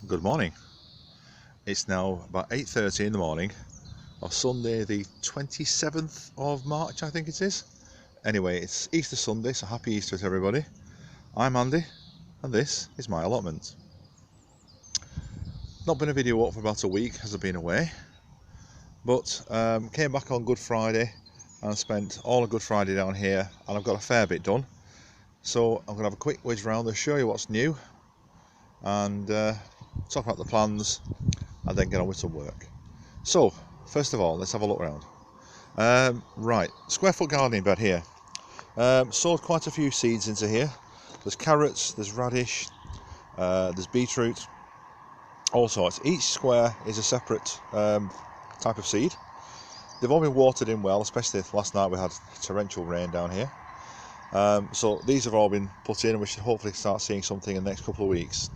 Good morning. It's now about 8:30 in the morning of Sunday the 27th of March, I think it is. Anyway, it's Easter Sunday, so happy Easter to everybody. I'm Andy and this is my allotment. Not been a video up for about a week as I've been away, but came back on Good Friday and spent all of Good Friday down here, and I've got a fair bit done. So I'm going to have a quick whiz round and show you what's new and talk about the plans and then get on with some work. So first of all, let's have a look around. Right, square foot gardening bed here. Sowed quite a few seeds into here. There's carrots, there's radish, there's beetroot, all sorts. Each square is a separate type of seed. They've all been watered in well, especially last night we had torrential rain down here. So these have all been put in and we should hopefully start seeing something in the next couple of weeks.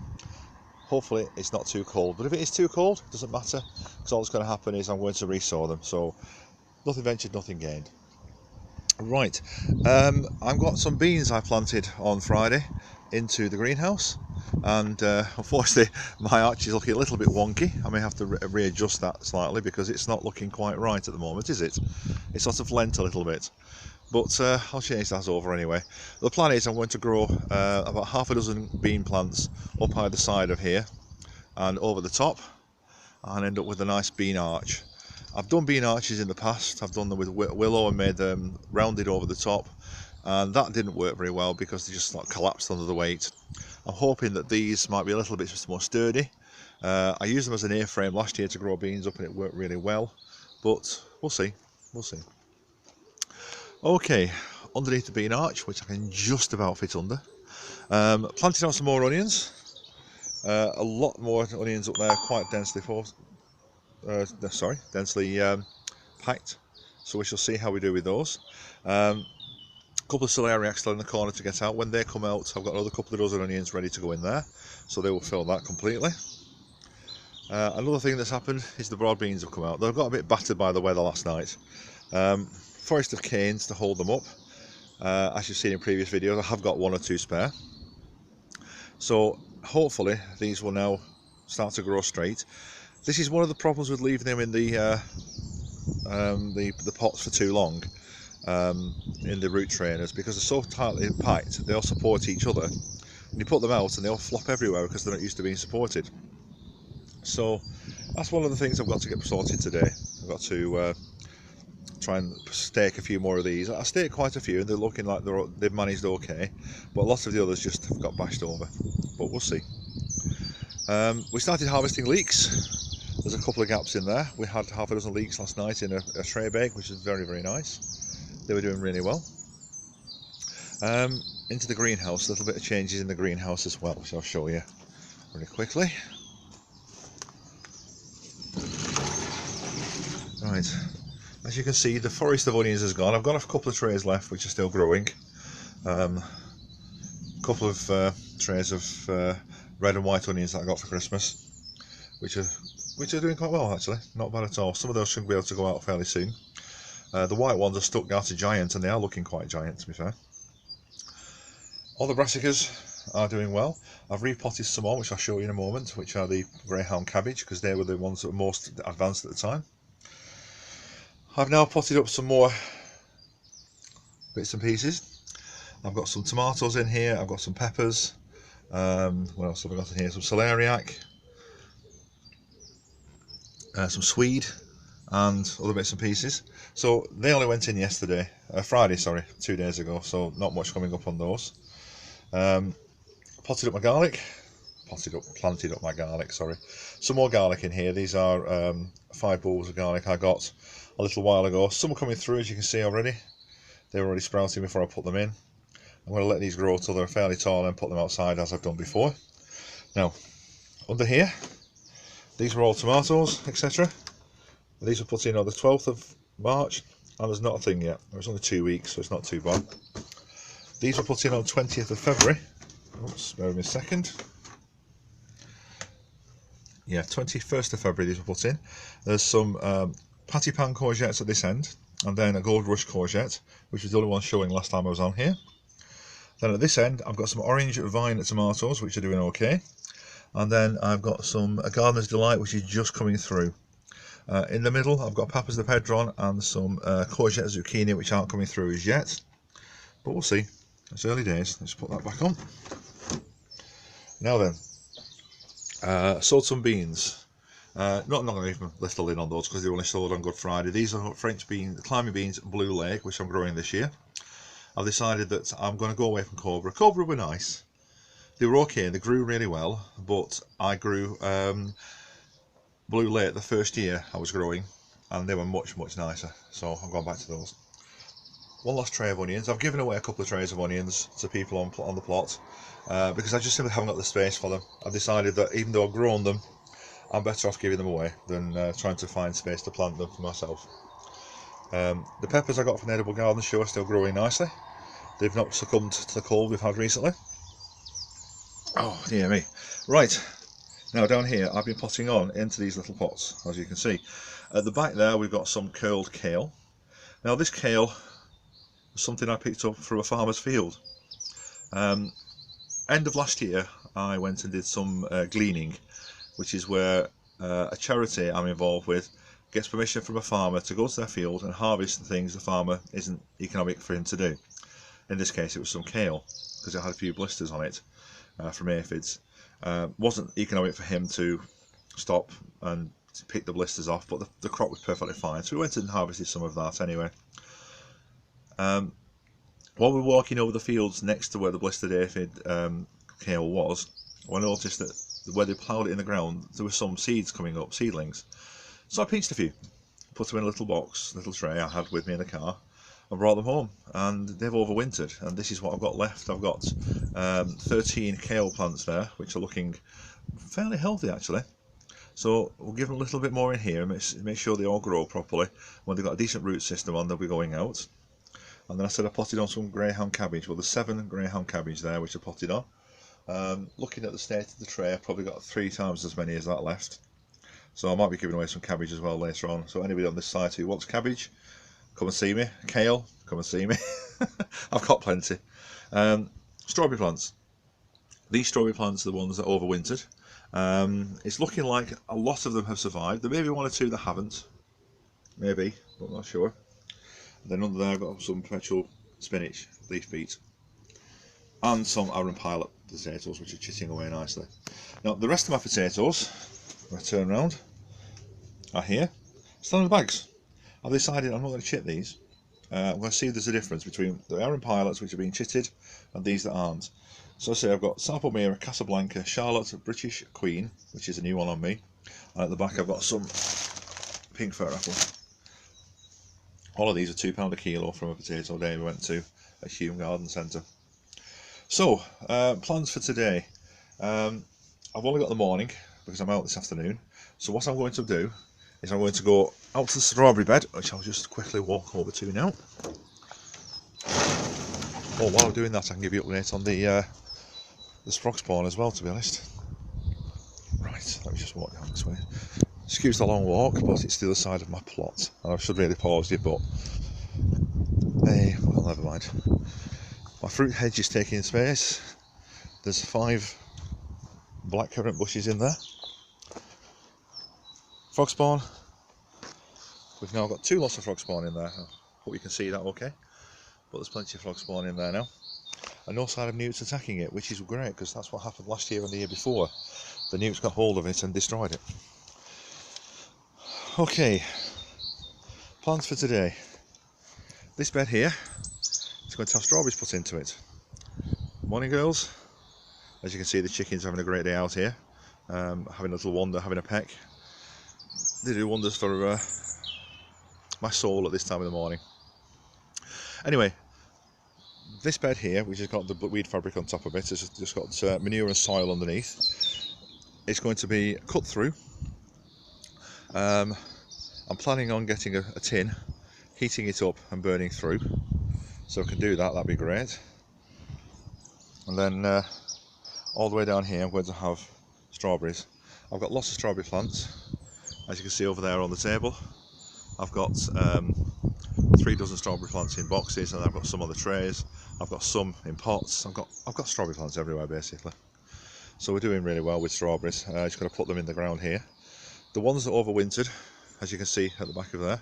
Hopefully it's not too cold, but if it is too cold, it doesn't matter, because all that's going to happen is I'm going to resow them. So nothing ventured, nothing gained. Right, I've got some beans I planted on Friday into the greenhouse, and unfortunately my arch is looking a little bit wonky. I may have to readjust that slightly because it's not looking quite right at the moment, is it? It's sort of lent a little bit, but I'll change that over anyway. The plan is I'm going to grow about half a dozen bean plants up either side of here and over the top, and end up with a nice bean arch. I've done bean arches in the past. I've done them with willow and made them rounded over the top, and that didn't work very well because they just collapsed under the weight. I'm hoping that these might be a little bit just more sturdy. I used them as an A-frame last year to grow beans up and it worked really well, but we'll see. Okay, underneath the bean arch, which I can just about fit under, planting out some more onions. A lot more onions up there, quite densely densely packed, so we shall see how we do with those. A couple of celeriacs still in the corner to get out. When they come out, I've got another couple of dozen onions ready to go in there, so they will fill that completely. Another thing that's happened is the broad beans have come out. They've got a bit battered by the weather last night. Forest of canes to hold them up. As you've seen in previous videos, I have got one or two spare, so hopefully these will now start to grow straight. This is one of the problems with leaving them in the pots for too long, in the root trainers, because they're so tightly packed, they all support each other. And you put them out and they all flop everywhere because they're not used to being supported. So that's one of the things I've got to get sorted today. I've got to try and stake a few more of these. I staked quite a few and they're looking like they've managed okay, but lots of the others just have got bashed over, but we'll see. We started harvesting leeks. There's a couple of gaps in there. We had half a dozen leeks last night in a tray bag, which is very, very nice. They were doing really well. Into the greenhouse, a little bit of changes in the greenhouse as well, which I'll show you really quickly. Right, as you can see, the forest of onions has gone. I've got a couple of trays left which are still growing. A couple of trays of red and white onions that I got for Christmas, which are doing quite well actually, not bad at all. Some of those should be able to go out fairly soon. The white ones are stuck down to giant, and they are looking quite giant, to be fair. All the brassicas are doing well. I've repotted some more, which I'll show you in a moment, which are the greyhound cabbage, because they were the ones that were most advanced at the time. I've now potted up some more bits and pieces. I've got some tomatoes in here, I've got some peppers. What else have I got in here? Some celeriac, some swede, and other bits and pieces. So they only went in yesterday, Friday, sorry, 2 days ago, so not much coming up on those. Planted up my garlic, sorry. Some more garlic in here. These are 5 bulbs of garlic I got a little while ago. Some are coming through, as you can see already. They were already sprouting before I put them in. I'm going to let these grow till they're fairly tall and put them outside as I've done before. Now, under here, these were all tomatoes, etc. These were put in on the 12th of March, and there's not a thing yet. It's only 2 weeks, so it's not too bad. These were put in on 20th of February. Oops, bear with me a second. Yeah, 21st of February these were put in. There's some patty pan courgettes at this end, and then a gold rush courgette, which was the only one showing last time I was on here. Then at this end, I've got some orange vine tomatoes, which are doing okay. And then I've got some Gardener's Delight, which is just coming through. In the middle, I've got Papas de Pedron and some courgette zucchini, which aren't coming through as yet. But we'll see. It's early days. Let's put that back on. Now then, sowed some beans. Not going to even lift the lid on those because they only sold on Good Friday. These are French beans, climbing beans, Blue Lake, which I'm growing this year. I've decided that I'm going to go away from Cobra. Cobra were nice. They were okay, they grew really well, but I grew Blue Lake the first year I was growing, and they were much, much nicer. So I'm going back to those. One last tray of onions. I've given away a couple of trays of onions to people on the plot because I just simply haven't got the space for them. I've decided that even though I've grown them, I'm better off giving them away than trying to find space to plant them for myself. The peppers I got from the Edible Garden Show are still growing nicely. They've not succumbed to the cold we've had recently. Oh dear me. Right, now down here I've been potting on into these little pots, as you can see. At the back there we've got some curled kale. Now this kale was something I picked up from a farmer's field. End of last year I went and did some gleaning, which is where a charity I'm involved with gets permission from a farmer to go to their field and harvest the things the farmer isn't economic for him to do. In this case it was some kale, because it had a few blisters on it from aphids. Wasn't economic for him to stop and pick the blisters off, but the crop was perfectly fine, so we went and harvested some of that anyway. While we were walking over the fields next to where the blistered aphid kale was, I noticed that where they ploughed it in the ground there were some seeds coming up, seedlings. So I pinched a few, put them in a little box, little tray I had with me in the car, and brought them home, and they've overwintered, and this is what I've got left. I've got 13 kale plants there, which are looking fairly healthy actually. So we'll give them a little bit more in here and make sure they all grow properly. When they've got a decent root system on, they'll be going out. And then I said I potted on some greyhound cabbage. Well, there's 7 greyhound cabbage there which I potted on. Looking at the state of the tray, I've probably got 3 times as many as that left. So I might be giving away some cabbage as well later on. So anybody on this site who wants cabbage, come and see me. Kale, come and see me. I've got plenty. Strawberry plants. These strawberry plants are the ones that overwintered. It's looking like a lot of them have survived. There may be 1 or 2 that haven't. Maybe, but I'm not sure. Then under there I've got some perpetual spinach, leaf beet, and some Aaron Pilot potatoes, which are chitting away nicely. Now the rest of my potatoes, when I turn around, are here, still in the bags. I've decided I'm not going to chit these. I'm going to see if there's a difference between the Aaron Pilots, which are being chitted, and these that aren't. So I say I've got Sao Palmyra, Casablanca, Charlotte, British Queen, which is a new one on me, and at the back I've got some pink fir apple. All of these are £2 a kilo from a potato day we went to at Hume Garden Centre. So, plans for today. I've only got the morning because I'm out this afternoon. So what I'm going to do is I'm going to go out to the strawberry bed, which I'll just quickly walk over to now. Oh, while I'm doing that I can give you an update on the frog spawn as well, to be honest. Right, let me just walk down this way. Excuse the long walk, but it's the other side of my plot, and I should really pause it, but hey, well, never mind. My fruit hedge is taking space. There's 5 blackcurrant bushes in there. Frog spawn. We've now got 2 lots of frog spawn in there. I hope you can see that okay. But there's plenty of frog spawn in there now. And no sign of newts attacking it, which is great, because that's what happened last year and the year before. The newts got hold of it and destroyed it. Okay, plans for today. This bed here is going to have strawberries put into it. Morning girls. As you can see, the chickens are having a great day out here, having a little wander, having a peck. They do wonders for my soul at this time of the morning. Anyway, this bed here, which has got the weed fabric on top of it, has just got manure and soil underneath. It's going to be cut through. I'm planning on getting a tin, heating it up and burning through, so I can do that, that'd be great. And then all the way down here I'm going to have strawberries. I've got lots of strawberry plants, as you can see over there on the table. I've got 3 dozen strawberry plants in boxes, and I've got some on the trays. I've got some in pots. I've got strawberry plants everywhere basically. So we're doing really well with strawberries. Just going to put them in the ground here. The ones that overwintered, as you can see at the back of there,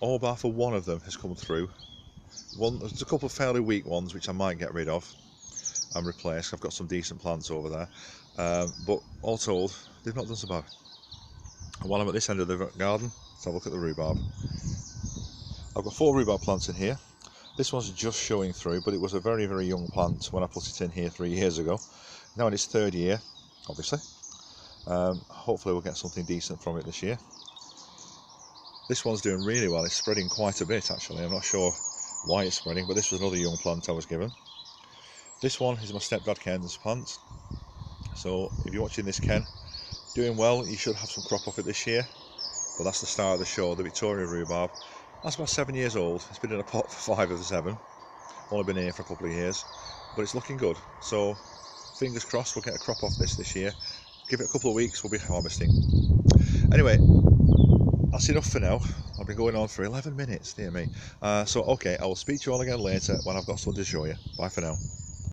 all bar for one of them has come through. There's a couple of fairly weak ones which I might get rid of and replace. I've got some decent plants over there, but all told, they've not done so bad. And while I'm at this end of the garden, let's have a look at the rhubarb. I've got 4 rhubarb plants in here. This one's just showing through, but it was a very, very young plant when I put it in here 3 years ago. Now in its 3rd year, obviously. Hopefully we'll get something decent from it this year. This one's doing really well. It's spreading quite a bit actually. I'm not sure why it's spreading, but this was another young plant I was given. This one is my stepdad Ken's plant. So if you're watching this, Ken, doing well, you should have some crop off it this year. But that's the start of the show, the Victoria rhubarb. That's about 7 years old. It's been in a pot for 5 of the 7. Only been here for a couple of years, but it's looking good. So fingers crossed we'll get a crop off this year. Give it a couple of weeks, we'll be harvesting. Anyway, that's enough for now. I've been going on for 11 minutes, dear me. So okay, I will speak to you all again later when I've got something to show you. Bye for now.